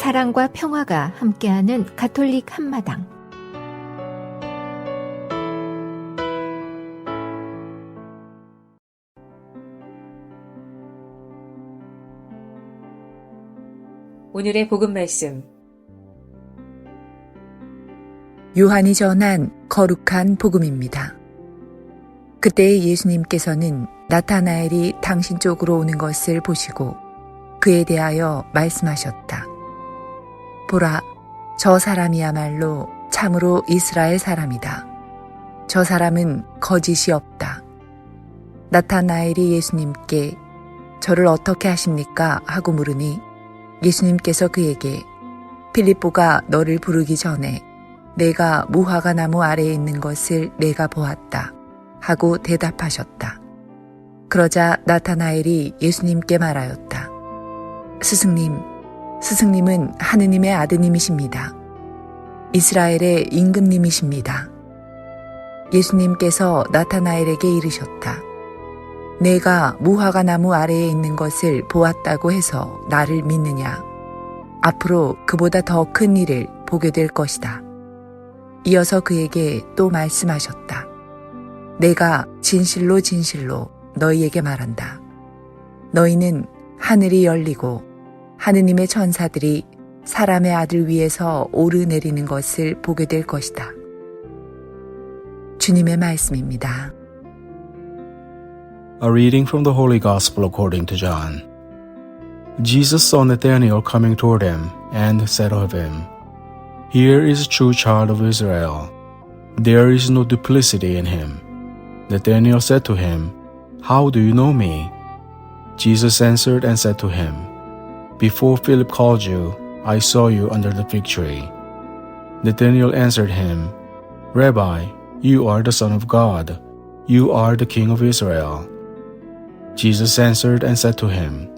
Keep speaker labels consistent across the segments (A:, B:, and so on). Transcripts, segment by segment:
A: 사랑과 평화가 함께하는 가톨릭 한마당.
B: 오늘의 복음 말씀.
C: 요한이 전한 거룩한 복음입니다. 그때 예수님께서는 나타나엘이 당신 쪽으로 오는 것을 보시고 그에 대하여 말씀하셨다. 보라, 저 사람이야말로 참으로 이스라엘 사람이다. 저 사람은 거짓이 없다. 나타나엘이 예수님께 저를 어떻게 하십니까? 하고 물으니 예수님께서 그에게 필립보가 너를 부르기 전에 내가 무화과 나무 아래에 있는 것을 내가 보았다 하고 대답하셨다. 그러자 나타나엘이 예수님께 말하였다. 스승님은 하느님의 아드님이십니다. 이스라엘의 임금님이십니다. 예수님께서 나타나엘에게 이르셨다. 내가 무화과 나무 아래에 있는 것을 보았다고 해서 나를 믿느냐? 앞으로 그보다 더 큰 일을 보게 될 것이다. 이어서 그에게 또 말씀하셨다. 내가 진실로 너희에게 말한다. 너희는 하늘이 열리고 하느님의 천사들이 사람의 아들 위에서 오르내리는 것을 보게 될 것이다. 주님의 말씀입니다.
D: A reading from the Holy Gospel according to John. Jesus saw Nathanael coming toward him and said of him, Here is a true child of Israel. There is no duplicity in him. Nathanael said to him, How do you know me? Jesus answered and said to him, Before Philip called you, I saw you under the fig tree. Nathanael answered him, Rabbi, you are the Son of God. You are the King of Israel. Jesus answered and said to him,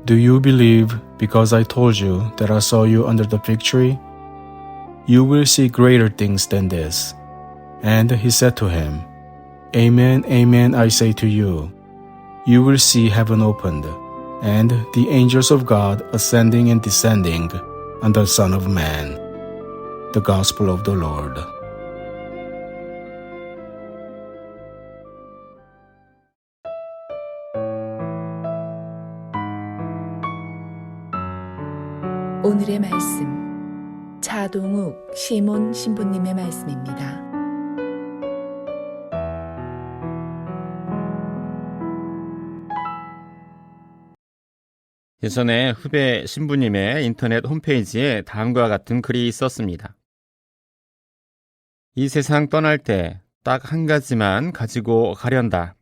D: Do you believe because I told you that I saw you under the fig tree? You will see greater things than this. And he said to him, Amen, amen, I say to you, you will see heaven opened, and the angels of God ascending and descending on the Son of Man. The Gospel of the Lord.
C: 오늘의 말씀, 차동욱 시몬 신부님의 말씀입니다.
E: 예전에 후배 신부님의 인터넷 홈페이지에 다음과 같은 글이 있었습니다. 이 세상 떠날 때 딱 한 가지만 가지고 가련다.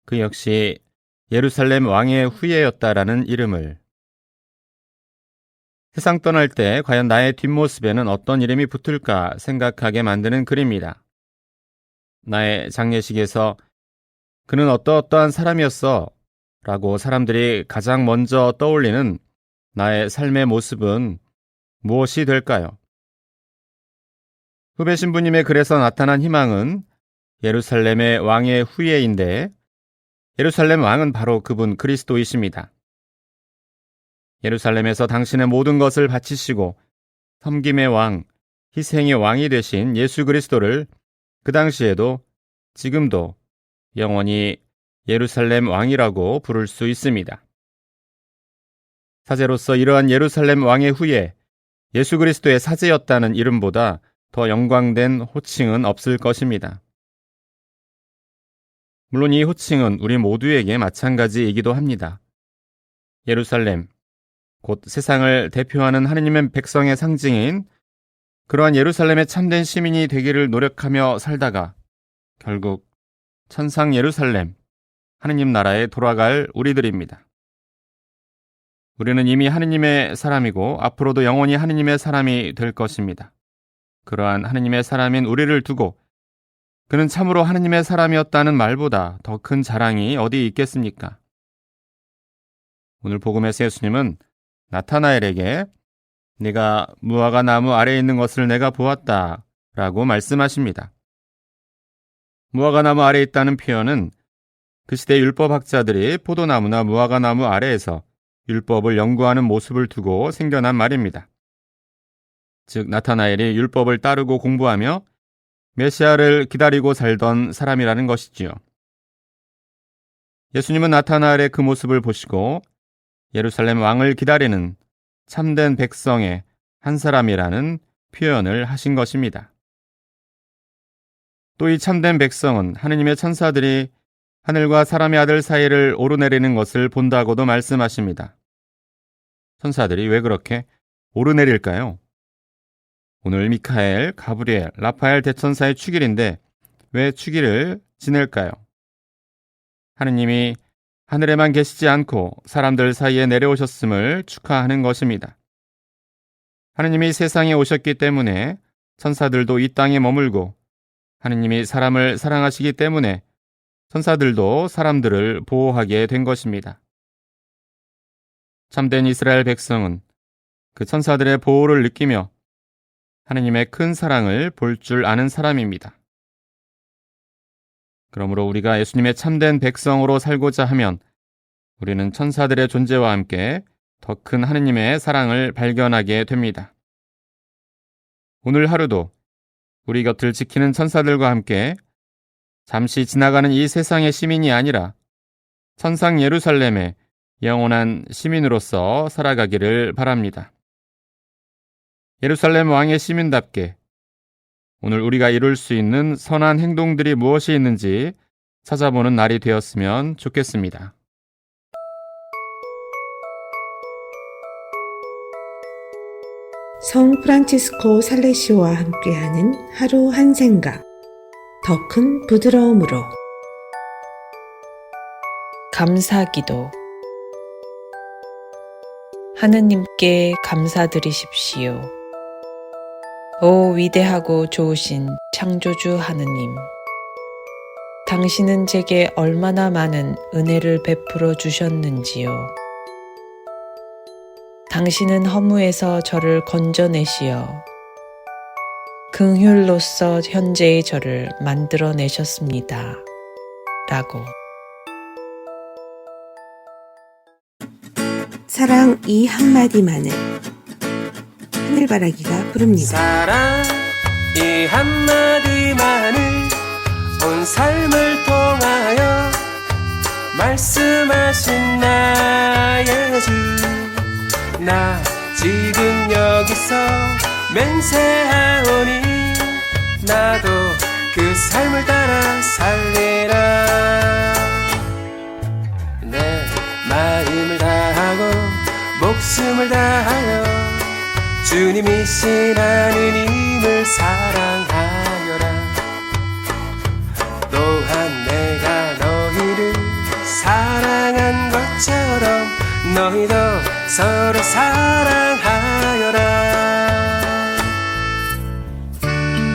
E: 그 역시 예루살렘 왕의 후예였다라는 이름을. 세상 떠날 때 과연 나의 뒷모습에는 어떤 이름이 붙을까 생각하게 만드는 글입니다. 나의 장례식에서 그는 어떠어떠한 사람이었어 라고 사람들이 가장 먼저 떠올리는 나의 삶의 모습은 무엇이 될까요? 후배 신부님의 글에서 나타난 희망은 예루살렘의 왕의 후예인데 예루살렘 왕은 바로 그분 그리스도이십니다. 예루살렘에서 당신의 모든 것을 바치시고 섬김의 왕, 희생의 왕이 되신 예수 그리스도를 그 당시에도 지금도 영원히 예루살렘 왕이라고 부를 수 있습니다. 사제로서 이러한 예루살렘 왕의 후예, 예수 그리스도의 사제였다는 이름보다 더 영광된 호칭은 없을 것입니다. 물론 이 호칭은 우리 모두에게 마찬가지이기도 합니다. 예루살렘, 곧 세상을 대표하는 하느님의 백성의 상징인 그러한 예루살렘의 참된 시민이 되기를 노력하며 살다가 결국 천상 예루살렘, 하느님 나라에 돌아갈 우리들입니다. 우리는 이미 하느님의 사람이고 앞으로도 영원히 하느님의 사람이 될 것입니다. 그러한 하느님의 사람인 우리를 두고 그는 참으로 하느님의 사람이었다는 말보다 더 큰 자랑이 어디 있겠습니까? 오늘 복음에서 예수님은 나타나엘에게 네가 무화과 나무 아래에 있는 것을 내가 보았다 라고 말씀하십니다. 무화과 나무 아래에 있다는 표현은 그 시대 율법학자들이 포도나무나 무화과 나무 아래에서 율법을 연구하는 모습을 두고 생겨난 말입니다. 즉 나타나엘이 율법을 따르고 공부하며 메시아를 기다리고 살던 사람이라는 것이지요. 예수님은 나타나엘의 그 모습을 보시고 예루살렘 왕을 기다리는 참된 백성의 한 사람이라는 표현을 하신 것입니다. 또 이 참된 백성은 하느님의 천사들이 하늘과 사람의 아들 사이를 오르내리는 것을 본다고도 말씀하십니다. 천사들이 왜 그렇게 오르내릴까요? 오늘 미카엘, 가브리엘, 라파엘 대천사의 축일인데 왜 축일을 지낼까요? 하느님이 하늘에만 계시지 않고 사람들 사이에 내려오셨음을 축하하는 것입니다. 하느님이 세상에 오셨기 때문에 천사들도 이 땅에 머물고 하느님이 사람을 사랑하시기 때문에 천사들도 사람들을 보호하게 된 것입니다. 참된 이스라엘 백성은 그 천사들의 보호를 느끼며 하느님의 큰 사랑을 볼 줄 아는 사람입니다. 그러므로 우리가 예수님의 참된 백성으로 살고자 하면 우리는 천사들의 존재와 함께 더 큰 하느님의 사랑을 발견하게 됩니다. 오늘 하루도 우리 곁을 지키는 천사들과 함께 잠시 지나가는 이 세상의 시민이 아니라 천상 예루살렘의 영원한 시민으로서 살아가기를 바랍니다. 예루살렘 왕의 시민답게 오늘 우리가 이룰 수 있는 선한 행동들이 무엇이 있는지 찾아보는 날이 되었으면 좋겠습니다.
F: 성 프란치스코 살레시오와 함께하는 하루 한 생각, 더 큰 부드러움으로.
G: 감사기도. 하느님께 감사드리십시오. 오 위대하고 좋으신 창조주 하느님, 당신은 제게 얼마나 많은 은혜를 베풀어 주셨는지요. 당신은 허무에서 저를 건져내시어 긍휼로서 현재의 저를 만들어내셨습니다. 라고.
F: 사랑 이 한마디만을 하늘바라기가 부릅니다.
H: 사랑 이 한마디만을 온 삶을 통하여 말씀하신 나의 주, 나 지금 여기서 맹세하오니 나도 그 삶을 따라 살리라. 내 마음을 다하고 목숨을 다하여 주님이신 하느님을 사랑하여라. 또한 내가 너희를 사랑한 것처럼 너희도 서로 사랑하여라.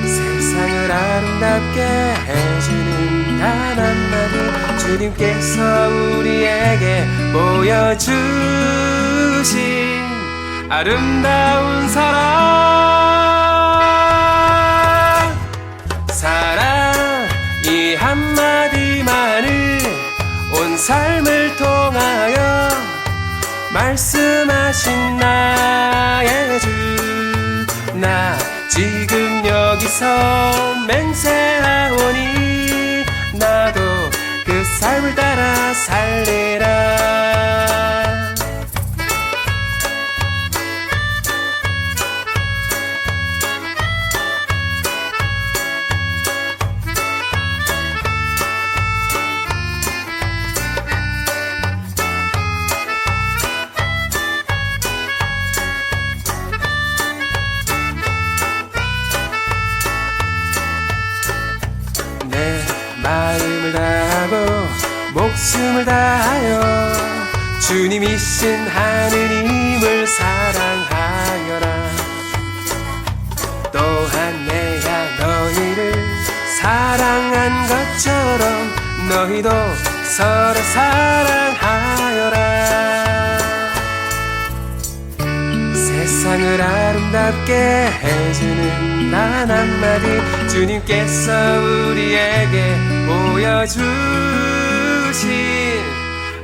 H: 세상을 아름답게 해주는 단 한마디, 주님께서 우리에게 보여주신 아름다운 사랑. 사랑 이 한마디만을 온 삶을 통하여 말씀하신 나의 주, 나 지금 여기서 맹세하오니 나도 그 삶을 따라 살리라. 마음을 다하고 목숨을 다하여 주님이신 하느님을 사랑하여라. 또한 내가 너희를 사랑한 것처럼 너희도 서로 사랑하여라. 세상을 아름답게 해주는 단 한마디, 주님께서 우리에게 보여주신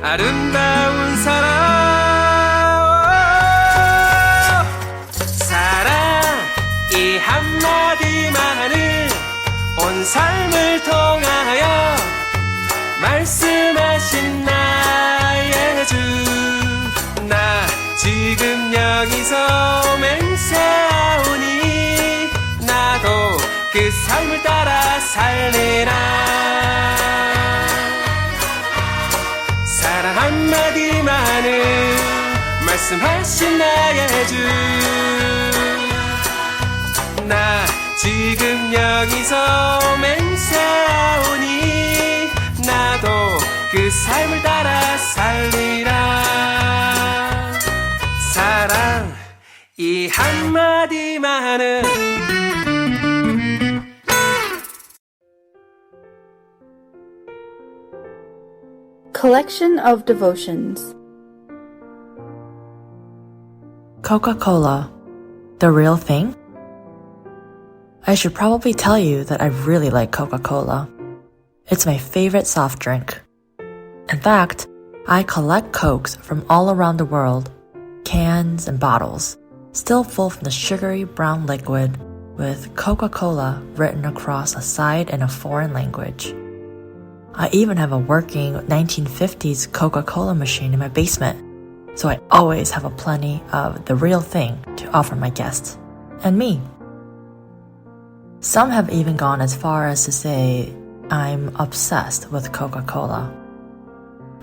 H: 아름다운 사랑. 삶을 통하여 말씀하신 나의 주. 나 지금 여기서 맹세하오니 나도 그 삶을 따라 살리라. 사랑 한마디만은 말씀하신 나의 주. 나 지금 여기서 맹세하오니 나도 그 삶을 따라 살리라. 사랑 이 한마디만은
I: Collection of Devotions.
G: Coca-Cola, the real thing? I should probably tell you that I really like Coca-Cola. It's my favorite soft drink. In fact, I collect Cokes from all around the world, cans and bottles, still full from the sugary brown liquid with Coca-Cola written across the side in a foreign language. I even have a working 1950s Coca-Cola machine in my basement, so I always have a plenty of the real thing to offer my guests, and me. Some have even gone as far as to say I'm obsessed with Coca-Cola.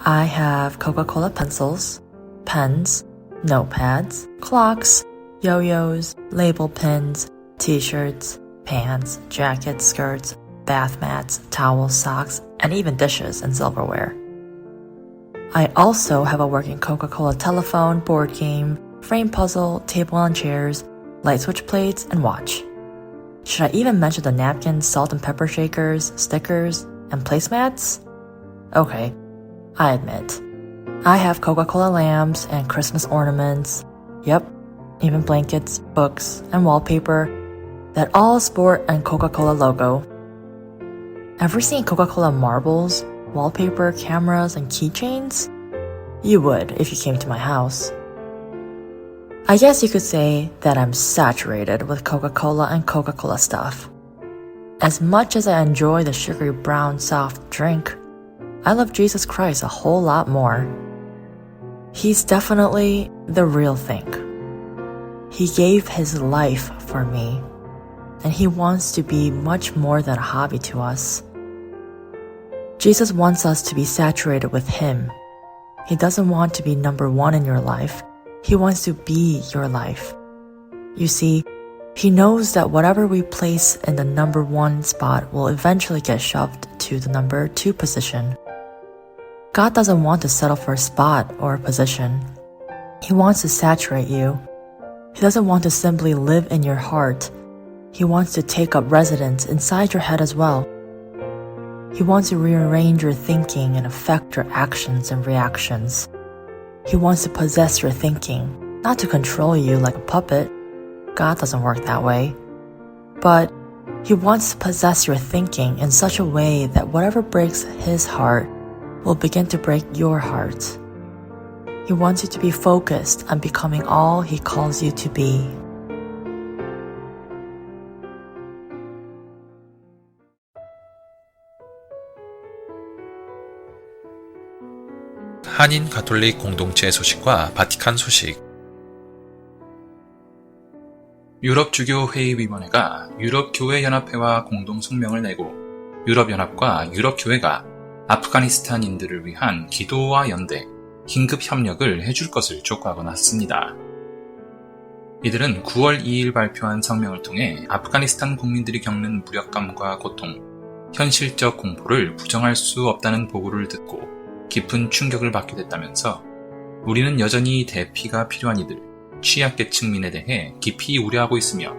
G: I have Coca-Cola pencils, pens, notepads, clocks, yo-yos, label pins, t-shirts, pants, jackets, skirts, bath mats, towels, socks, and even dishes and silverware. I also have a working Coca-Cola telephone, board game, frame puzzle, table and chairs, light switch plates, and watch. Should I even mention the napkins, salt and pepper shakers, stickers, and placemats? Okay, I admit. I have Coca-Cola lamps and Christmas ornaments. Yep, even blankets, books, and wallpaper that all sport a Coca-Cola logo. Ever seen Coca-Cola marbles, wallpaper, cameras, and keychains? You would if you came to my house. I guess you could say that I'm saturated with Coca-Cola and Coca-Cola stuff. As much as I enjoy the sugary brown soft drink, I love Jesus Christ a whole lot more. He's definitely the real thing. He gave his life for me, and he wants to be much more than a hobby to us. Jesus wants us to be saturated with him. He doesn't want to be number one in your life. He wants to be your life. You see, he knows that whatever we place in the number one spot will eventually get shoved to the number two position. God doesn't want to settle for a spot or a position. He wants to saturate you. He doesn't want to simply live in your heart. He wants to take up residence inside your head as well. He wants to rearrange your thinking and affect your actions and reactions. He wants to possess your thinking, not to control you like a puppet. God doesn't work that way. But he wants to possess your thinking in such a way that whatever breaks his heart will begin to break your heart. He wants you to be focused on becoming all he calls you to be.
J: 한인 가톨릭 공동체 소식과 바티칸 소식. 유럽주교회의위원회가 유럽교회연합회와 공동성명을 내고 유럽연합과 유럽교회가 아프가니스탄인들을 위한 기도와 연대, 긴급협력을 해줄 것을 촉구하고 났습니다. 이들은 9월 2일 발표한 성명을 통해 아프가니스탄 국민들이 겪는 무력감과 고통, 현실적 공포를 부정할 수 없다는 보고를 듣고 깊은 충격을 받게 됐다면서 우리는 여전히 대피가 필요한 이들, 취약계층민에 대해 깊이 우려하고 있으며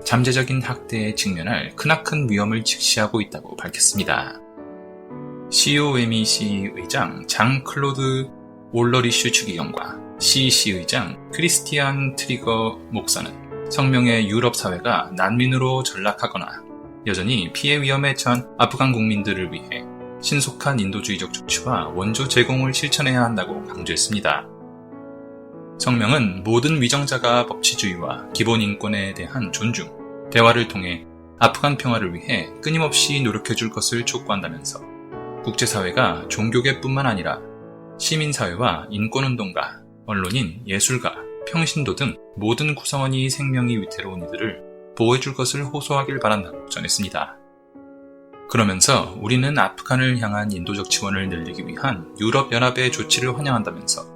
J: 잠재적인 학대에 직면할 크나큰 위험을 직시하고 있다고 밝혔습니다. COMEC 의장 장 클로드 올러리슈 추기경과 CEC 의장 크리스티안 트리거 목사는 성명에 유럽 사회가 난민으로 전락하거나 여전히 피해 위험에 처한 아프간 국민들을 위해 신속한 인도주의적 조치와 원조 제공을 실천해야 한다고 강조했습니다. 성명은 모든 위정자가 법치주의와 기본 인권에 대한 존중, 대화를 통해 아프간 평화를 위해 끊임없이 노력해줄 것을 촉구한다면서 국제사회가 종교계뿐만 아니라 시민사회와 인권운동가, 언론인, 예술가, 평신도 등 모든 구성원이 생명이 위태로운 이들을 보호해줄 것을 호소하길 바란다고 전했습니다. 그러면서 우리는 아프간을 향한 인도적 지원을 늘리기 위한 유럽연합의 조치를 환영한다면서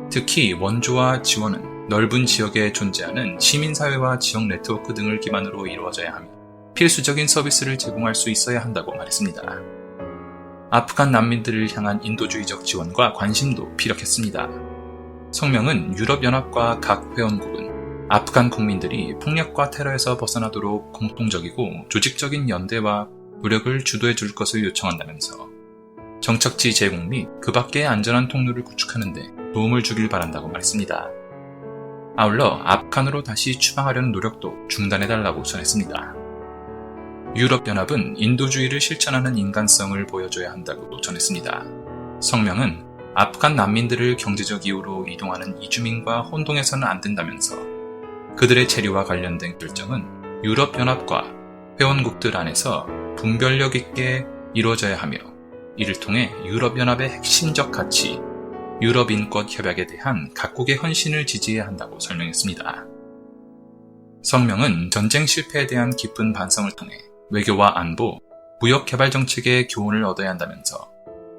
J: 특히 원조와 지원은 넓은 지역에 존재하는 시민사회와 지역 네트워크 등을 기반으로 이루어져야 하며 필수적인 서비스를 제공할 수 있어야 한다고 말했습니다. 아프간 난민들을 향한 인도주의적 지원과 관심도 피력했습니다. 성명은 유럽연합과 각 회원국은 아프간 국민들이 폭력과 테러에서 벗어나도록 공통적이고 조직적인 연대와 노력을 주도해 줄 것을 요청한다면서 정착지 제공 및 그 밖의 안전한 통로를 구축하는 데 도움을 주길 바란다고 말했습니다. 아울러 아프간으로 다시 추방하려는 노력도 중단해달라고 전했습니다. 유럽연합은 인도주의를 실천하는 인간성을 보여줘야 한다고 전했습니다. 성명은 아프간 난민들을 경제적 이유로 이동하는 이주민과 혼동해서는 안 된다면서 그들의 체류와 관련된 결정은 유럽연합과 회원국들 안에서 분별력 있게 이루어져야 하며 이를 통해 유럽연합의 핵심적 가치, 유럽인권협약에 대한 각국의 헌신을 지지해야 한다고 설명했습니다. 성명은 전쟁 실패에 대한 깊은 반성을 통해 외교와 안보, 무역개발 정책의 교훈을 얻어야 한다면서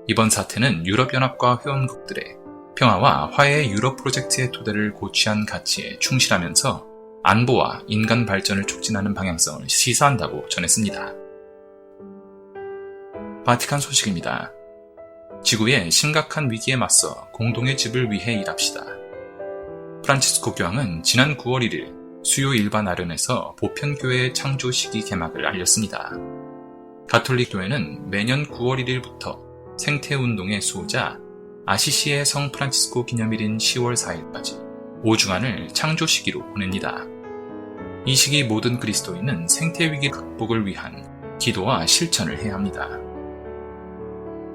J: 이번 사태는 유럽연합과 회원국들의 평화와 화해의 유럽 프로젝트의 토대를 고취한 가치에 충실하면서 안보와 인간 발전을 촉진하는 방향성을 시사한다고 전했습니다. 바티칸 소식입니다. 지구의 심각한 위기에 맞서 공동의 집을 위해 일합시다. 프란치스코 교황은 지난 9월 1일 수요 일반 아련에서 보편교회의 창조 시기 개막을 알렸습니다. 가톨릭 교회는 매년 9월 1일부터 생태운동의 수호자 아시시의 성 프란치스코 기념일인 10월 4일까지 5주간을 창조 시기로 보냅니다. 이 시기 모든 그리스도인은 생태위기 극복을 위한 기도와 실천을 해야 합니다.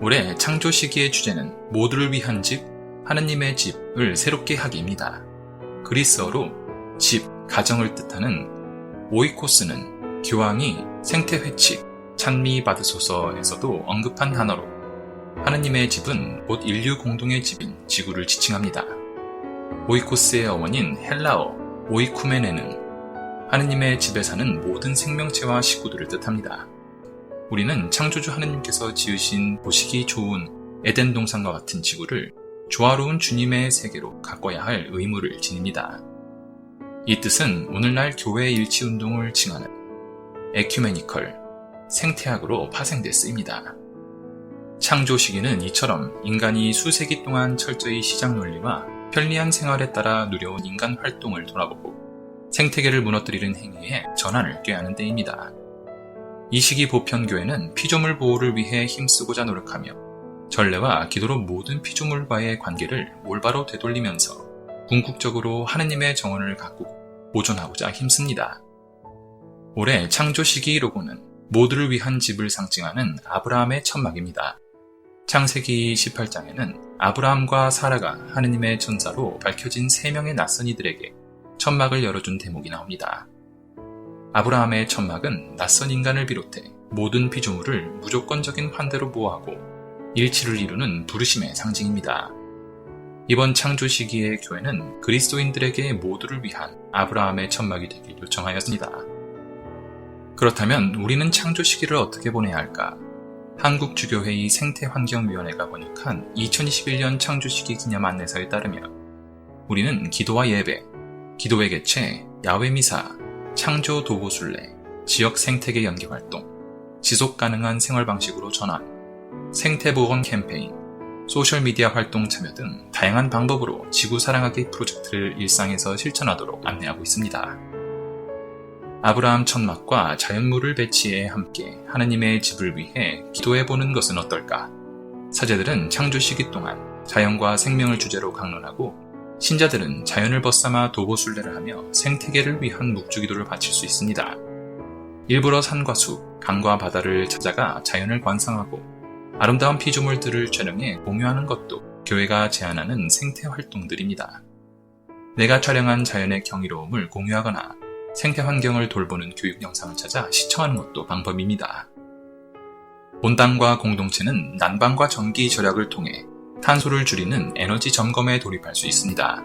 J: 올해 창조 시기의 주제는 모두를 위한 집, 하느님의 집을 새롭게 하기입니다. 그리스어로 집, 가정을 뜻하는 오이코스는 교황이 생태회칙, 찬미 받으소서에서도 언급한 단어로 하느님의 집은 곧 인류 공동의 집인 지구를 지칭합니다. 오이코스의 어원인 헬라어 오이쿠메네는 하느님의 집에 사는 모든 생명체와 식구들을 뜻합니다. 우리는 창조주 하느님께서 지으신 보시기 좋은 에덴 동산과 같은 지구를 조화로운 주님의 세계로 가꿔야 할 의무를 지닙니다. 이 뜻은 오늘날 교회 일치운동을 칭하는 에큐메니컬, 생태학으로 파생돼 쓰입니다. 창조 시기는 이처럼 인간이 수세기 동안 철저히 시장 논리와 편리한 생활에 따라 누려온 인간 활동을 돌아보고 생태계를 무너뜨리는 행위에 전환을 꾀하는 때입니다. 이 시기 보편교회는 피조물 보호를 위해 힘쓰고자 노력하며 전례와 기도로 모든 피조물과의 관계를 올바로 되돌리면서 궁극적으로 하느님의 정원을 갖고 보존하고자 힘씁니다. 올해 창조 시기 로고는 모두를 위한 집을 상징하는 아브라함의 천막입니다. 창세기 18장에는 아브라함과 사라가 하느님의 천사로 밝혀진 3명의 낯선 이들에게 천막을 열어준 대목이 나옵니다. 아브라함의 천막은 낯선 인간을 비롯해 모든 피조물을 무조건적인 환대로 보호하고 일치를 이루는 부르심의 상징입니다. 이번 창조 시기의 교회는 그리스도인들에게 모두를 위한 아브라함의 천막이 되길 요청하였습니다. 그렇다면 우리는 창조 시기를 어떻게 보내야 할까? 한국주교회의 생태환경위원회가 번역한 2021년 창조 시기 기념 안내서에 따르면 우리는 기도와 예배, 기도회 개최, 야외 미사, 창조 도보순례, 지역 생태계 연계 활동, 지속 가능한 생활 방식으로 전환, 생태보건 캠페인, 소셜미디어 활동 참여 등 다양한 방법으로 지구 사랑하기 프로젝트를 일상에서 실천하도록 안내하고 있습니다. 아브라함 천막과 자연물을 배치해 함께 하느님의 집을 위해 기도해보는 것은 어떨까? 사제들은 창조 시기 동안 자연과 생명을 주제로 강론하고 신자들은 자연을 벗삼아 도보순례를 하며 생태계를 위한 묵주기도를 바칠 수 있습니다. 일부러 산과 숲, 강과 바다를 찾아가 자연을 관상하고 아름다운 피조물들을 촬영해 공유하는 것도 교회가 제안하는 생태 활동들입니다. 내가 촬영한 자연의 경이로움을 공유하거나 생태 환경을 돌보는 교육 영상을 찾아 시청하는 것도 방법입니다. 본당과 공동체는 난방과 전기 절약을 통해 탄소를 줄이는 에너지 점검에 돌입할 수 있습니다.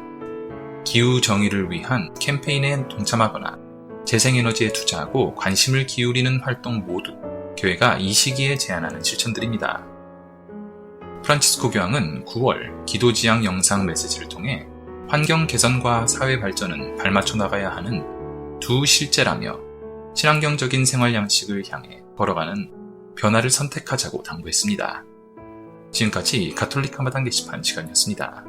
J: 기후 정의를 위한 캠페인에 동참하거나 재생에너지에 투자하고 관심을 기울이는 활동 모두 교회가 이 시기에 제안하는 실천들입니다. 프란치스코 교황은 9월 기도지향 영상 메시지를 통해 환경 개선과 사회 발전은 발맞춰 나가야 하는 두 실제라며 친환경적인 생활 양식을 향해 걸어가는 변화를 선택하자고 당부했습니다. 지금까지 가톨릭 한마당 게시판 시간이었습니다.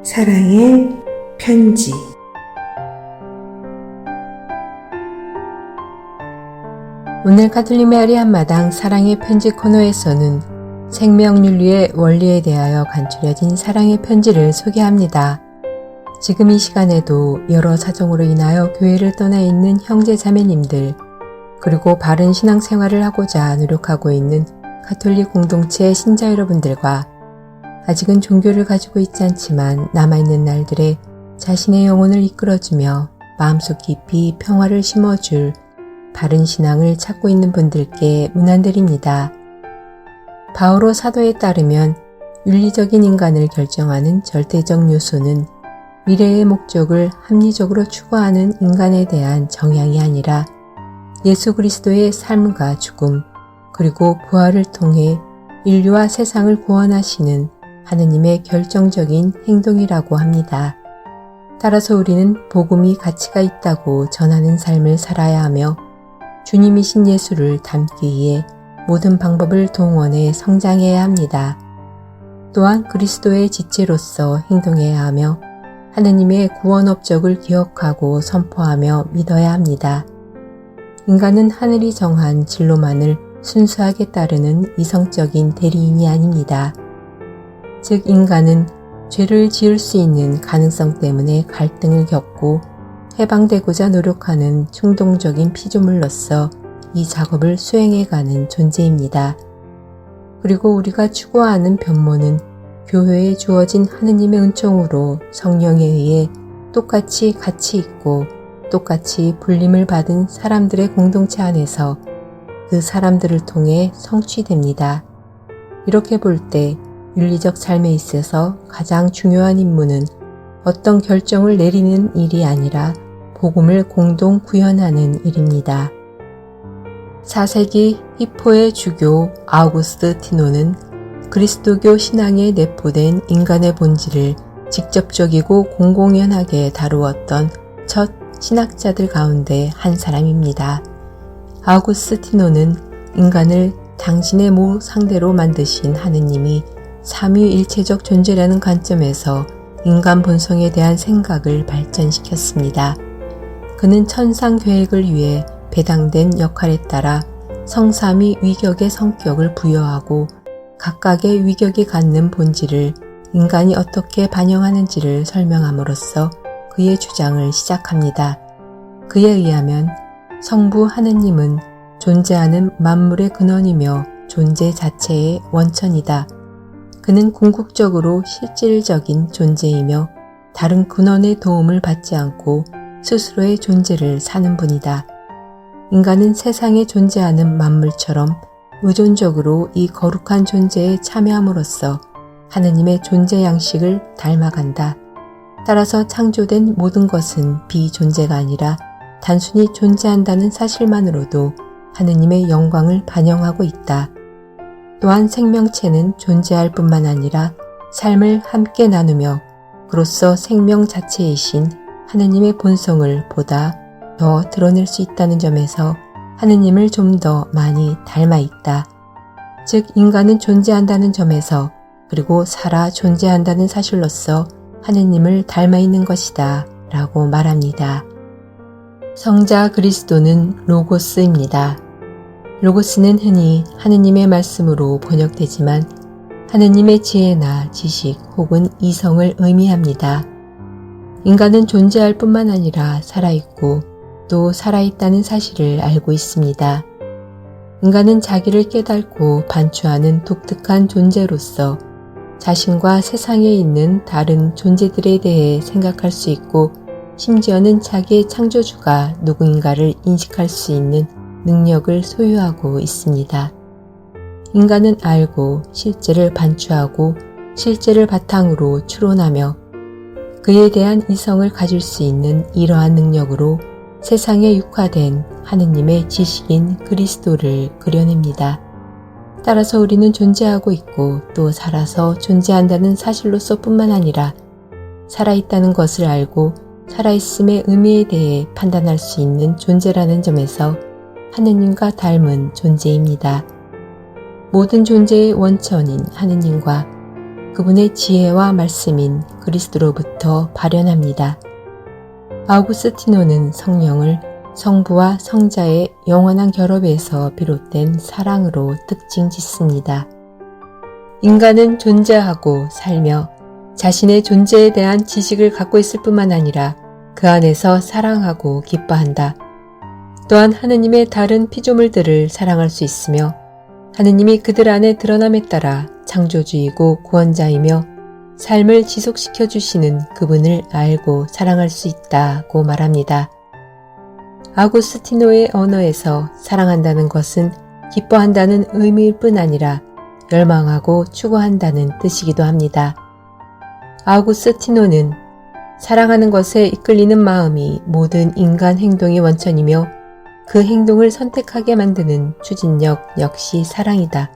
F: 사랑의 편지.
A: 오늘 가톨릭 메아리 한마당 사랑의 편지 코너에서는 생명윤리의 원리에 대하여 간추려진 사랑의 편지를 소개합니다. 지금 이 시간에도 여러 사정으로 인하여 교회를 떠나 있는 형제 자매님들, 그리고 바른 신앙생활을 하고자 노력하고 있는 가톨릭 공동체 신자 여러분들과 아직은 종교를 가지고 있지 않지만 남아있는 날들에 자신의 영혼을 이끌어주며 마음속 깊이 평화를 심어줄 바른 신앙을 찾고 있는 분들께 문안드립니다. 바오로 사도에 따르면 윤리적인 인간을 결정하는 절대적 요소는 미래의 목적을 합리적으로 추구하는 인간에 대한 정향이 아니라 예수 그리스도의 삶과 죽음, 그리고 부활을 통해 인류와 세상을 구원하시는 하느님의 결정적인 행동이라고 합니다. 따라서 우리는 복음이 가치가 있다고 전하는 삶을 살아야 하며 주님이신 예수를 닮기 위해 모든 방법을 동원해 성장해야 합니다. 또한 그리스도의 지체로서 행동해야 하며 하느님의 구원 업적을 기억하고 선포하며 믿어야 합니다. 인간은 하늘이 정한 진로만을 순수하게 따르는 이성적인 대리인이 아닙니다. 즉 인간은 죄를 지을 수 있는 가능성 때문에 갈등을 겪고 해방되고자 노력하는 충동적인 피조물로서 이 작업을 수행해가는 존재입니다. 그리고 우리가 추구하는 변모는 교회에 주어진 하느님의 은총으로 성령에 의해 똑같이 가치 있고 똑같이 불림을 받은 사람들의 공동체 안에서 그 사람들을 통해 성취됩니다. 이렇게 볼 때 윤리적 삶에 있어서 가장 중요한 임무는 어떤 결정을 내리는 일이 아니라 복음을 공동 구현하는 일입니다. 4세기 히포의 주교 아우구스티노는 그리스도교 신앙에 내포된 인간의 본질을 직접적이고 공공연하게 다루었던 첫 신학자들 가운데 한 사람입니다. 아우구스티노는 인간을 당신의 모 상대로 만드신 하느님이 삼위일체적 존재라는 관점에서 인간 본성에 대한 생각을 발전시켰습니다. 그는 천상 계획을 위해 배당된 역할에 따라 성삼위 위격의 성격을 부여하고 각각의 위격이 갖는 본질을 인간이 어떻게 반영하는지를 설명함으로써 그의 주장을 시작합니다. 그에 의하면 성부 하느님은 존재하는 만물의 근원이며 존재 자체의 원천이다. 그는 궁극적으로 실질적인 존재이며 다른 근원의 도움을 받지 않고 스스로의 존재를 사는 분이다. 인간은 세상에 존재하는 만물처럼 의존적으로 이 거룩한 존재에 참여함으로써 하느님의 존재 양식을 닮아간다. 따라서 창조된 모든 것은 비존재가 아니라 단순히 존재한다는 사실만으로도 하느님의 영광을 반영하고 있다. 또한 생명체는 존재할 뿐만 아니라 삶을 함께 나누며 그로써 생명 자체이신 하느님의 본성을 보다 더 드러낼 수 있다는 점에서 하느님을 좀 더 많이 닮아 있다. 즉 인간은 존재한다는 점에서 그리고 살아 존재한다는 사실로서 하느님을 닮아 있는 것이다 라고 말합니다. 성자 그리스도는 로고스입니다. 로고스는 흔히 하느님의 말씀으로 번역되지만 하느님의 지혜나 지식 혹은 이성을 의미합니다. 인간은 존재할 뿐만 아니라 살아있고 또 살아있다는 사실을 알고 있습니다.
K: 인간은 자기를 깨닫고 반추하는 독특한 존재로서 자신과 세상에 있는 다른 존재들에 대해 생각할 수 있고 심지어는 자기의 창조주가 누구인가를 인식할 수 있는 능력을 소유하고 있습니다. 인간은 알고 실제를 반추하고 실제를 바탕으로 추론하며 그에 대한 이성을 가질 수 있는 이러한 능력으로 세상에 육화된 하느님의 지식인 그리스도를 그려냅니다. 따라서 우리는 존재하고 있고 또 살아서 존재한다는 사실로서 뿐만 아니라 살아있다는 것을 알고 살아있음의 의미에 대해 판단할 수 있는 존재라는 점에서 하느님과 닮은 존재입니다. 모든 존재의 원천인 하느님과 그분의 지혜와 말씀인 그리스도로부터 발현합니다. 아우구스티노는 성령을 성부와 성자의 영원한 결합에서 비롯된 사랑으로 특징 짓습니다. 인간은 존재하고 살며 자신의 존재에 대한 지식을 갖고 있을 뿐만 아니라 그 안에서 사랑하고 기뻐한다. 또한 하느님의 다른 피조물들을 사랑할 수 있으며 하느님이 그들 안에 드러남에 따라 창조주이고 구원자이며 삶을 지속시켜 주시는 그분을 알고 사랑할 수 있다고 말합니다. 아구스티노의 언어에서 사랑한다는 것은 기뻐한다는 의미일 뿐 아니라 열망하고 추구한다는 뜻이기도 합니다. 아구스티노는 사랑하는 것에 이끌리는 마음이 모든 인간 행동의 원천이며 그 행동을 선택하게 만드는 추진력 역시 사랑이다.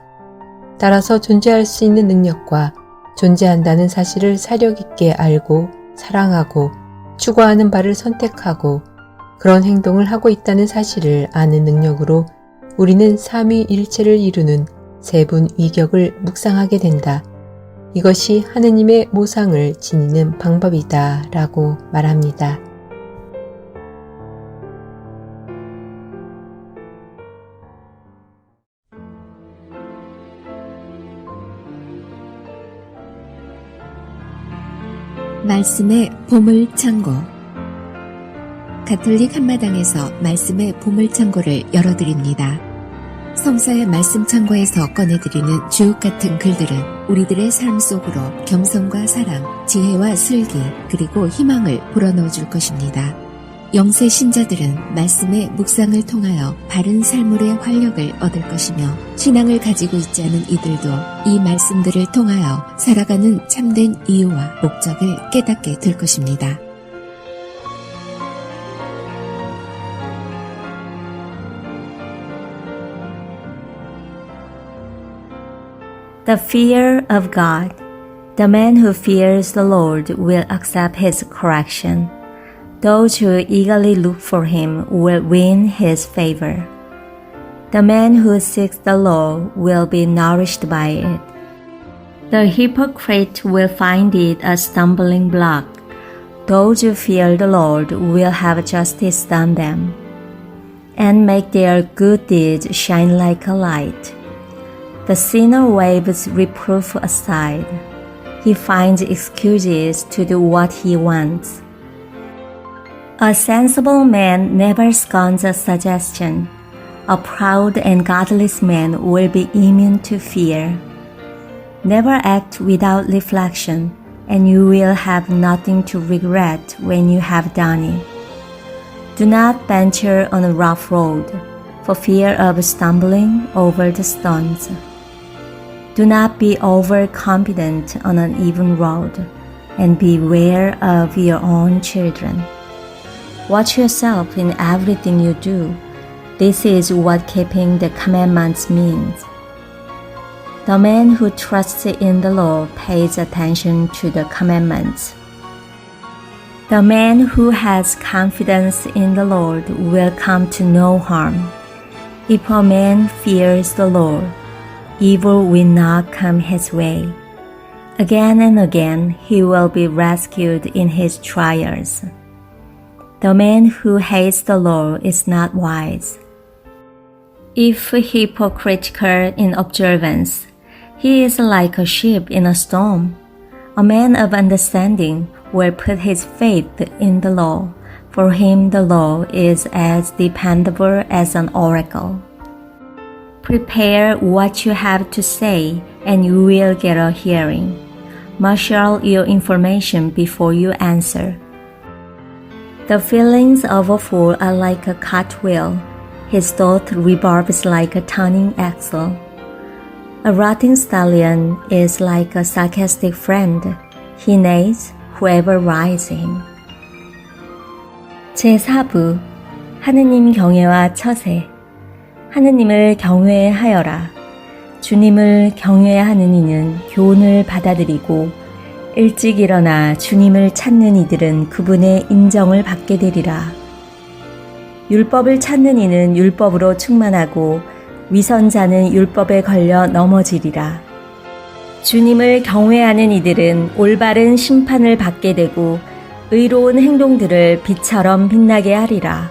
K: 따라서 존재할 수 있는 능력과 존재한다는 사실을 사력 있게 알고 사랑하고 추구하는 바를 선택하고 그런 행동을 하고 있다는 사실을 아는 능력으로 우리는 삼위일체를 이루는 세분 위격을 묵상하게 된다. 이것이 하느님의 모상을 지니는 방법이다 라고 말합니다.
A: 말씀의 보물창고. 가톨릭 한마당에서 말씀의 보물창고를 열어드립니다. 성사의 말씀창고에서 꺼내드리는 주옥같은 글들은 우리들의 삶 속으로 겸손과 사랑, 지혜와 슬기, 그리고 희망을 불어넣어 줄 것입니다. 영세 신자들은 말씀의 묵상을 통하여 바른 삶의 활력을 얻을 것이며 신앙을 가지고 있지 않은 이들도 이 말씀들을 통하여 살아가는 참된 이유와 목적을 깨닫게 될 것입니다.
L: The fear of God. The man who fears the Lord will accept his correction. Those who eagerly look for him will win his favor. The man who seeks the law will be nourished by it. The hypocrite will find it a stumbling block. Those who fear the Lord will have justice done them, and make their good deeds shine like a light. The sinner waves reproof aside. He finds excuses to do what he wants. A sensible man never scorns a suggestion. A proud and godless man will be immune to fear. Never act without reflection, and you will have nothing to regret when you have done it. Do not venture on a rough road, for fear of stumbling over the stones. Do not be overconfident on an even road, and beware of your own children. Watch yourself in everything you do. This is what keeping the commandments means. The man who trusts in the law pays attention to the commandments. The man who has confidence in the Lord will come to no harm. If a man fears the Lord, evil will not come his way. Again and again he will be rescued in his trials. The man who hates the law is not wise. If hypocritical in observance, he is like a ship in a storm. A man of understanding will put his faith in the law. For him the law is as dependable as an oracle. Prepare what you have to say, and you will get a hearing. Marshal your information before you answer. The feelings of a fool are like a cartwheel. His thought revolves like a turning axle. A rotting stallion is like a sarcastic friend. He neighs whoever rides him. 제4부 하느님 경외와 처세. 하느님을 경외하여라. 주님을 경외하는 이는 교훈을 받아들이고 일찍 일어나 주님을 찾는 이들은 그분의 인정을 받게 되리라. 율법을 찾는 이는 율법으로 충만하고 위선자는 율법에 걸려 넘어지리라. 주님을 경외하는 이들은 올바른 심판을 받게 되고 의로운 행동들을 빛처럼 빛나게 하리라.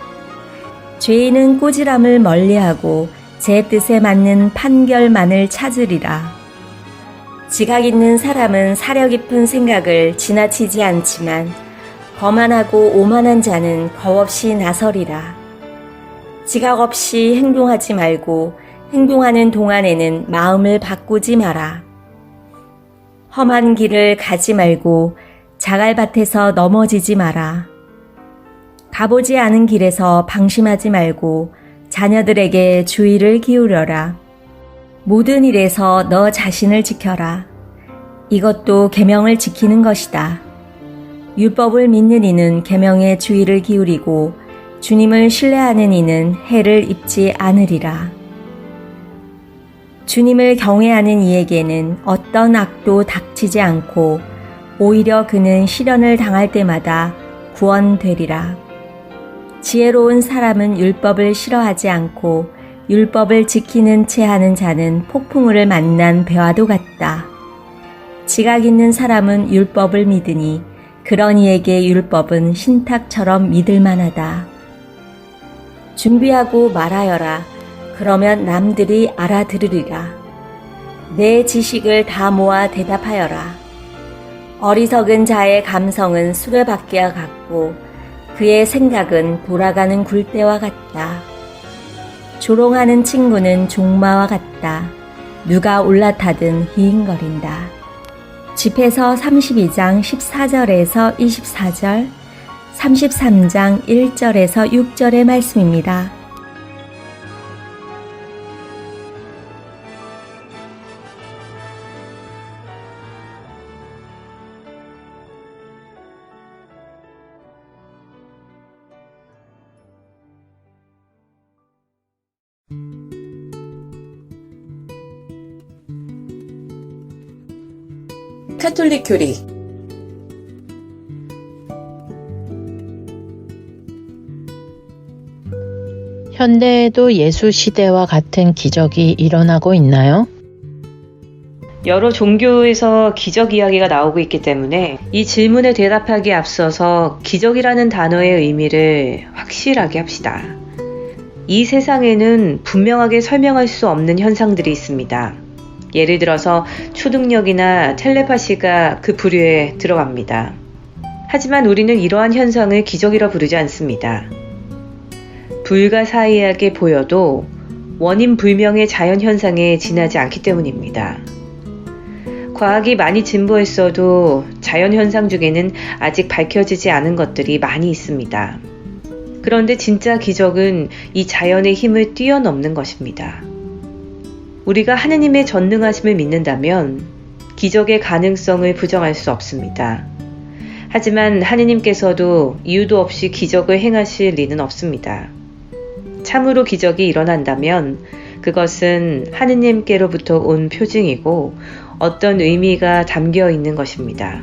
L: 죄인은 꾸지람을 멀리하고 제 뜻에 맞는 판결만을 찾으리라. 지각 있는 사람은 사려 깊은 생각을 지나치지 않지만 거만하고 오만한 자는 겁없이 나서리라. 지각 없이 행동하지 말고 행동하는 동안에는 마음을 바꾸지 마라. 험한 길을 가지 말고 자갈밭에서 넘어지지 마라. 가보지 않은 길에서 방심하지 말고 자녀들에게 주의를 기울여라. 모든 일에서 너 자신을 지켜라. 이것도 계명을 지키는 것이다. 율법을 믿는 이는 계명에 주의를 기울이고 주님을 신뢰하는 이는 해를 입지 않으리라. 주님을 경외하는 이에게는 어떤 악도 닥치지 않고 오히려 그는 시련을 당할 때마다 구원되리라. 지혜로운 사람은 율법을 싫어하지 않고 율법을 지키는 채 하는 자는 폭풍우를 만난 배와도 같다. 지각 있는 사람은 율법을 믿으니 그런 이에게 율법은 신탁처럼 믿을 만하다. 준비하고 말하여라. 그러면 남들이 알아들으리라. 내 지식을 다 모아 대답하여라. 어리석은 자의 감성은 수레바퀴와 같고 그의 생각은 돌아가는 굴대와 같다. 조롱하는 친구는 종마와 같다. 누가 올라타든 히잉거린다. 집에서 32장 14절에서 24절, 33장 1절에서 6절의 말씀입니다.
B: 카톨릭 교리
M: 현대에도 예수 시대와 같은 기적이 일어나고 있나요?
B: 여러 종교에서 기적 이야기가 나오고 있기 때문에 이 질문에 대답하기에 앞서서 기적이라는 단어의 의미를 확실하게 합시다. 이 세상에는 분명하게 설명할 수 없는 현상들이 있습니다. 예를 들어서 초능력이나 텔레파시가 그 부류에 들어갑니다. 하지만 우리는 이러한 현상을 기적이라 부르지 않습니다. 불가사의하게 보여도 원인 불명의 자연현상에 지나지 않기 때문입니다. 과학이 많이 진보했어도 자연현상 중에는 아직 밝혀지지 않은 것들이 많이 있습니다. 그런데 진짜 기적은 이 자연의 힘을 뛰어넘는 것입니다. 우리가 하느님의 전능하심을 믿는다면 기적의 가능성을 부정할 수 없습니다. 하지만 하느님께서도 이유도 없이 기적을 행하실 리는 없습니다. 참으로 기적이 일어난다면 그것은 하느님께로부터 온 표징이고 어떤 의미가 담겨 있는 것입니다.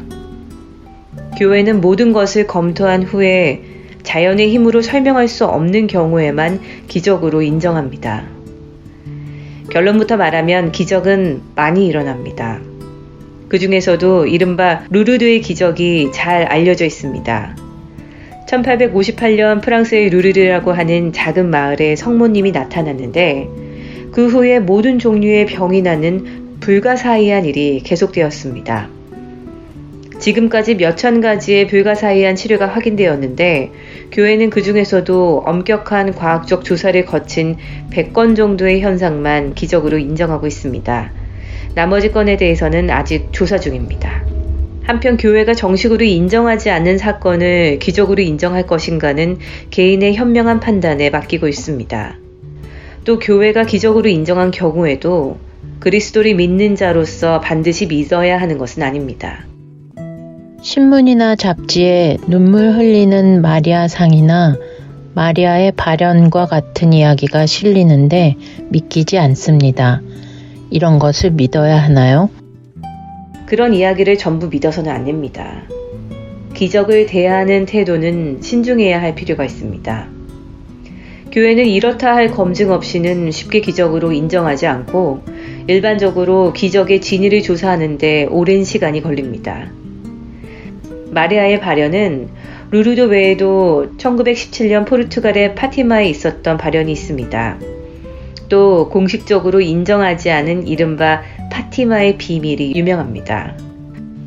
B: 교회는 모든 것을 검토한 후에 자연의 힘으로 설명할 수 없는 경우에만 기적으로 인정합니다. 결론부터 말하면 기적은 많이 일어납니다. 그 중에서도 이른바 루르드의 기적이 잘 알려져 있습니다. 1858년 프랑스의 루르드라고 하는 작은 마을에 성모님이 나타났는데 그 후에 모든 종류의 병이 나는 불가사의한 일이 계속되었습니다. 지금까지 몇천 가지의 불가사의한 치료가 확인되었는데 교회는 그 중에서도 엄격한 과학적 조사를 거친 100건 정도의 현상만 기적으로 인정하고 있습니다. 나머지 건에 대해서는 아직 조사 중입니다. 한편 교회가 정식으로 인정하지 않는 사건을 기적으로 인정할 것인가는 개인의 현명한 판단에 맡기고 있습니다. 또 교회가 기적으로 인정한 경우에도 그리스도를 믿는 자로서 반드시 믿어야 하는 것은 아닙니다.
M: 신문이나 잡지에 눈물 흘리는 마리아 상이나 마리아의 발현과 같은 이야기가 실리는데 믿기지 않습니다. 이런 것을 믿어야 하나요?
B: 그런 이야기를 전부 믿어서는 안 됩니다. 기적을 대하는 태도는 신중해야 할 필요가 있습니다. 교회는 이렇다 할 검증 없이는 쉽게 기적으로 인정하지 않고 일반적으로 기적의 진위를 조사하는 데 오랜 시간이 걸립니다. 마리아의 발현은 루르드 외에도 1917년 포르투갈의 파티마에 있었던 발현이 있습니다. 또 공식적으로 인정하지 않은 이른바 파티마의 비밀이 유명합니다.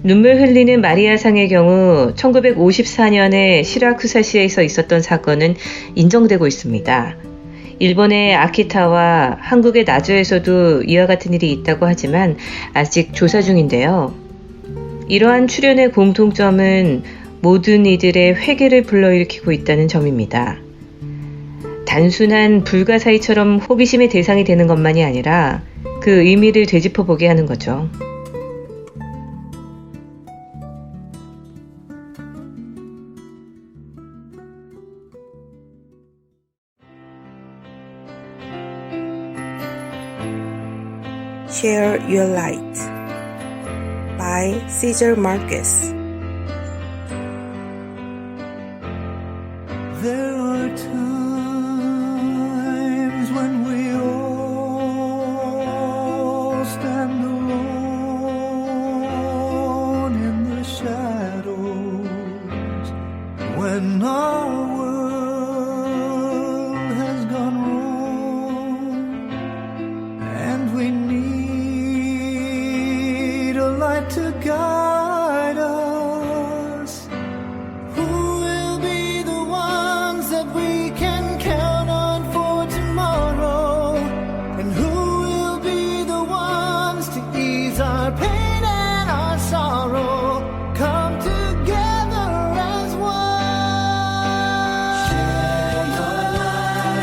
B: 눈물 흘리는 마리아상의 경우 1954년에 시라쿠사시에서 있었던 사건은 인정되고 있습니다. 일본의 아키타와 한국의 나주에서도 이와 같은 일이 있다고 하지만 아직 조사 중인데요. 이러한 출현의 공통점은 모든 이들의 회개를 불러일으키고 있다는 점입니다. 단순한 불가사의처럼 호기심의 대상이 되는 것만이 아니라 그 의미를 되짚어보게 하는 거죠.
F: Share Your Light by Cesar Marquez.
H: There are times when we all stand alone in the shadows, when our world has gone wrong and we need a light to guide us. Who will be the ones that we can count on for tomorrow? And who will be the ones to ease our pain and our sorrow? Come together as one. Share your light,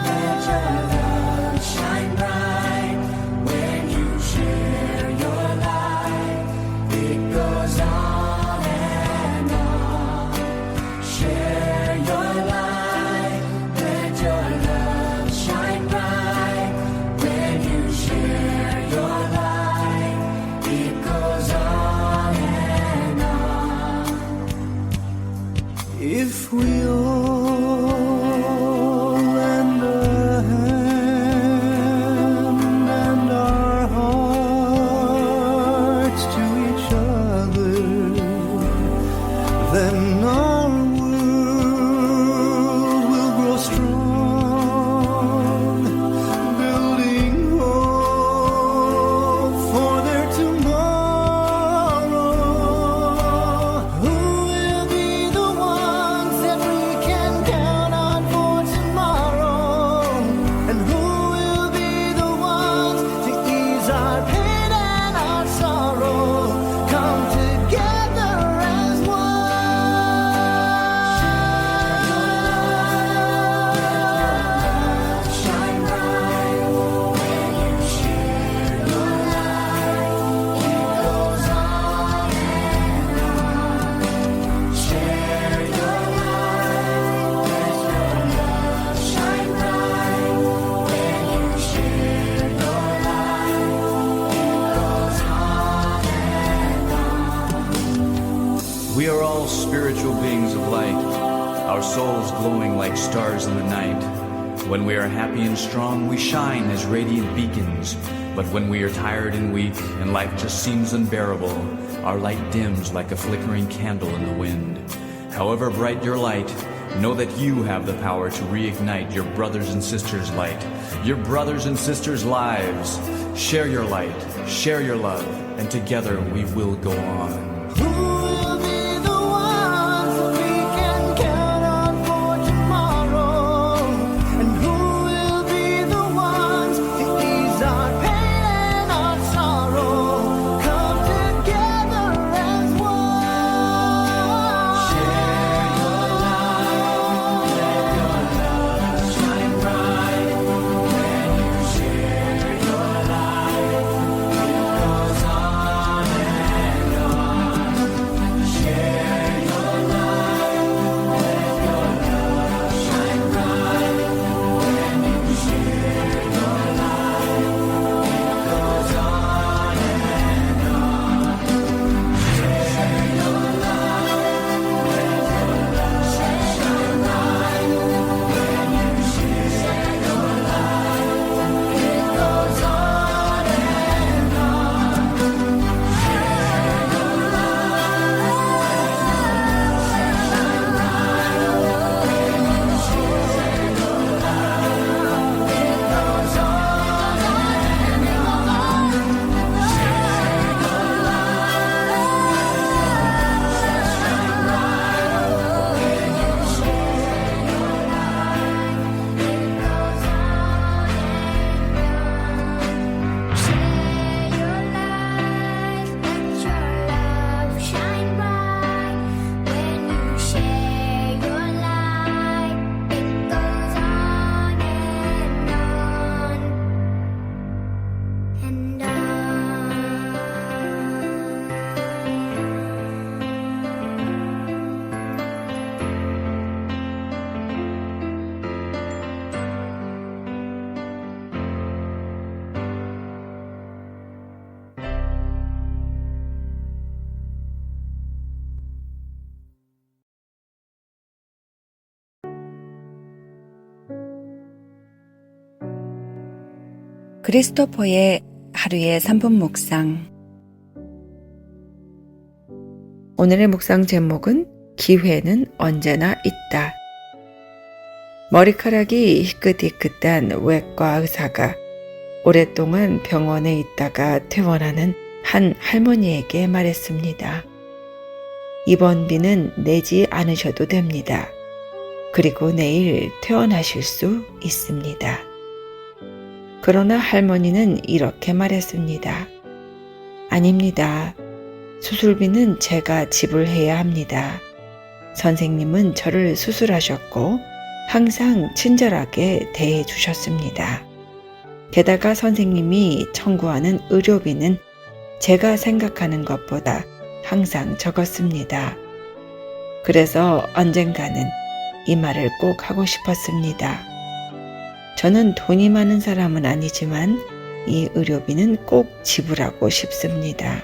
H: let your love shine bright. When you share your light, it goes on and on. Share your light, let your love shine bright. When you share your light, it goes on and on. If we all lend a hand and our hearts to each other, then our world will grow strong, building hope for their tomorrow. Who will be the ones that we can count on for tomorrow? And who will be the ones to ease our pain and our sorrow? Come together as one. Shine bright when you share your light. It goes on and on. Share your light, let your love shine bright. When you share your light, it goes on and on.
N: We are all spiritual beings of light, our souls glowing like stars in the night. When we are happy and strong, we shine as radiant beacons. But when we are tired and weak, and life just seems unbearable, our light dims like a flickering candle in the wind. However bright your light, know that you have the power to reignite your brothers and sisters' light, your brothers and sisters' lives. Share your light, share your love, and together we will go on.
H: Who
O: 크리스토퍼의 하루의 3분 묵상. 오늘의 묵상 제목은 기회는 언제나 있다. 머리카락이 희끗희끗한 외과 의사가 오랫동안 병원에 있다가 퇴원하는 한 할머니에게 말했습니다. 입원비는 내지 않으셔도 됩니다. 그리고 내일 퇴원하실 수 있습니다. 그러나 할머니는 이렇게 말했습니다. 아닙니다. 수술비는 제가 지불해야 합니다. 선생님은 저를 수술하셨고 항상 친절하게 대해 주셨습니다. 게다가 선생님이 청구하는 의료비는 제가 생각하는 것보다 항상 적었습니다. 그래서 언젠가는 이 말을 꼭 하고 싶었습니다. 저는 돈이 많은 사람은 아니지만 이 의료비는 꼭 지불하고 싶습니다.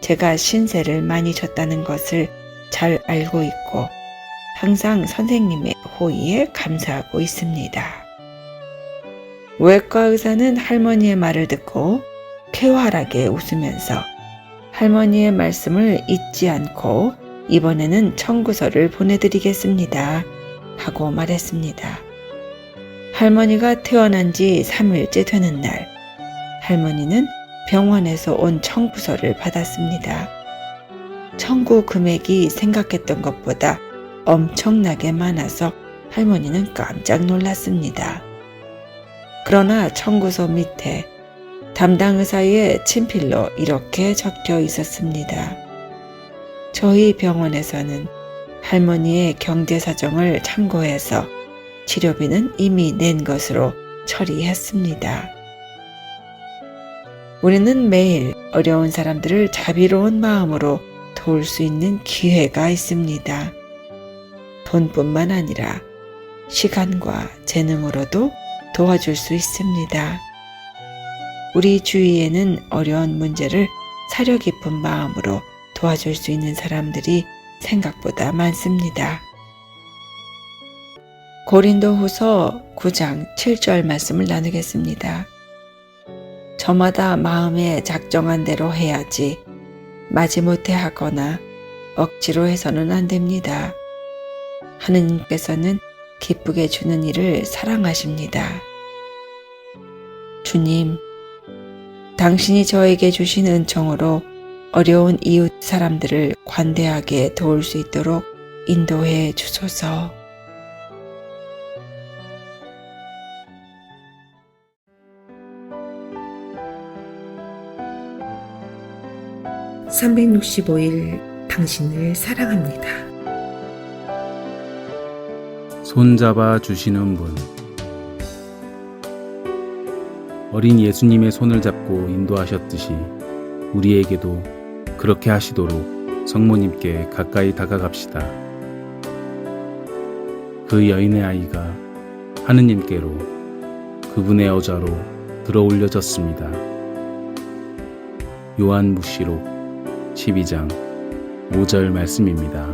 O: 제가 신세를 많이 졌다는 것을 잘 알고 있고 항상 선생님의 호의에 감사하고 있습니다. 외과 의사는 할머니의 말을 듣고 쾌활하게 웃으면서 할머니의 말씀을 잊지 않고 이번에는 청구서를 보내드리겠습니다. 하고 말했습니다. 할머니가 퇴원한 지 3일째 되는 날, 할머니는 병원에서 온 청구서를 받았습니다. 청구 금액이 생각했던 것보다 엄청나게 많아서 할머니는 깜짝 놀랐습니다. 그러나 청구서 밑에 담당 의사의 친필로 이렇게 적혀 있었습니다. 저희 병원에서는 할머니의 경제 사정을 참고해서 치료비는 이미 낸 것으로 처리했습니다. 우리는 매일 어려운 사람들을 자비로운 마음으로 도울 수 있는 기회가 있습니다. 돈뿐만 아니라 시간과 재능으로도 도와줄 수 있습니다. 우리 주위에는 어려운 문제를 사려 깊은 마음으로 도와줄 수 있는 사람들이 생각보다 많습니다. 고린도후서 9장 7절 말씀을 나누겠습니다. 저마다 마음에 작정한 대로 해야지 마지못해 하거나 억지로 해서는 안 됩니다. 하느님께서는 기쁘게 주는 일을 사랑하십니다. 주님, 당신이 저에게 주신 은총으로 어려운 이웃 사람들을 관대하게 도울 수 있도록 인도해 주소서.
F: (365일) 당신을 사랑합니다.
D: 손잡아 주시는 분. 어린 예수님의 손을 잡고 인도하셨듯이 우리에게도 그렇게 하시도록 성모님께 가까이 다가갑시다. 그 여인의 아이가 하느님께로 그분의 여자로 들어올려졌습니다. 요한무시록 12장 5절 말씀입니다.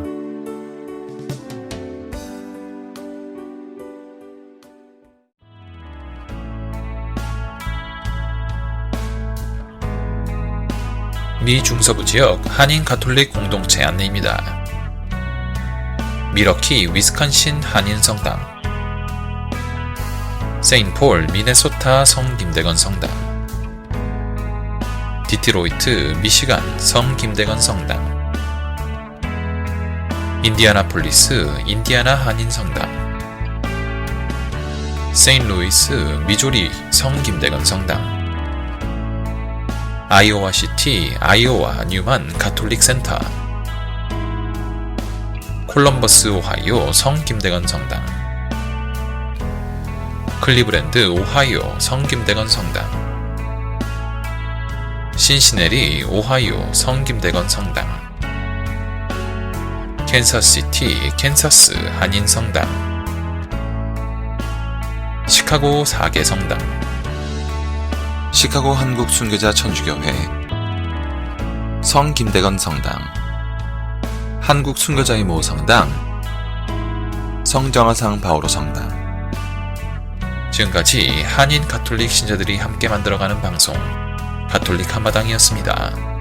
J: 미 중서부 지역 한인 가톨릭 공동체 안내입니다. 미러키 위스콘신 한인 성당, 세인폴 미네소타 성김대건 성당, 디트로이트 미시간 성김대건 성당, 인디애나폴리스 인디애나 한인 성당, 세인루이스 미조리 성김대건 성당, 아이오와시티 아이오와 뉴만 가톨릭 센터, 콜럼버스 오하이오 성김대건 성당, 클리브랜드 오하이오 성김대건 성당, 신시내리 오하이오 성김대건 성당, 캔사스시티 캔사스 한인 성당, 시카고 4개 성당,
P: 시카고 한국 순교자 천주교회, 성김대건 성당, 한국 순교자의 모 성당, 성정화상 바오로 성당,
J: 지금까지 한인 가톨릭 신자들이 함께 만들어가는 방송 가톨릭 한마당이었습니다.